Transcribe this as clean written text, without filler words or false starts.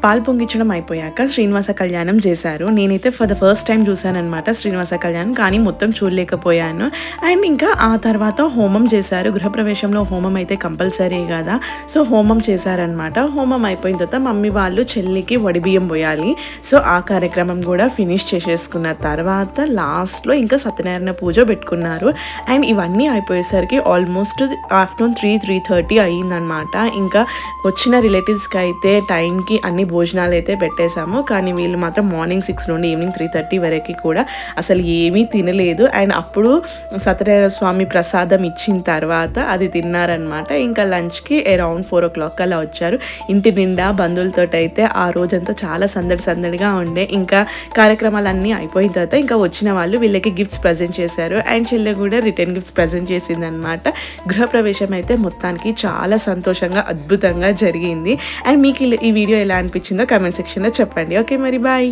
పాలు పొంగించడం అయిపోయాక శ్రీనివాస కళ్యాణం చేశారు. నేనైతే ఫర్ ద ఫస్ట్ టైం చూశాననమాట శ్రీనివాస కళ్యాణం, కానీ మొత్తం చూడలేకపోయాను. అండ్ ఇంకా ఆ తర్వాత హోమం చేశారు. గృహప్రవేశంలో హోమం అయితే కంపల్సరీ కదా, సో హోమం చేశారనమాట. హోమం అయిపోయిన తర్వాత మమ్మీ వాళ్ళు చెల్లికి వడిబియ్యం పోయాలి. సో ఆ కార్యక్రమం కూడా ఫినిష్ చేసేసుకున్న తర్వాత లాస్ట్లో ఇంకా సత్యనారాయణ పూజ పెట్టుకున్నారు. అండ్ ఇవన్నీ అయిపోయేసరికి ఆల్మోస్ట్ ఆఫ్టర్నూన్ 3:30 అయ్యిందనమాట. ఇంకా వచ్చిన రిలేటివ్స్కి అయితే టైంకి అన్ని భోజనాలు అయితే పెట్టేశాము. కానీ వీళ్ళు మాత్రం మార్నింగ్ 6 నుండి ఈవినింగ్ 3:30 వరకు కూడా అసలు ఏమీ తినలేదు. అండ్ అప్పుడు సత్యనారాయణ స్వామి ప్రసాదం ఇచ్చిన తర్వాత అది తిన్నారనమాట. ఇంకా లంచ్కి అరౌండ్ 4 o'clock అలా వచ్చారు. ఇంటి నిండా బంధువులతో అయితే ఆ రోజంతా చాలా సందడిగా ఉండే. ఇంకా కార్యక్రమాలన్నీ అయిపోయిన తర్వాత ఇంకా వచ్చిన వాళ్ళు వీళ్ళకి గిఫ్ట్స్ ప్రజెంట్ చేశారు. అండ్ చెల్లె కూడా రిటర్న్ గిఫ్ట్స్ ప్రజెంట్ చేసిందనమాట. గృహప్రవేశం అయితే మొత్తానికి చాలా సంతోషంగా అద్భుతంగా జరిగింది. అండ్ మీకు ఈ వీడియో ఎలా అనిపించిందో కామెంట్ సెక్షన్లో చెప్పండి. ఓకే మరి బాయ్.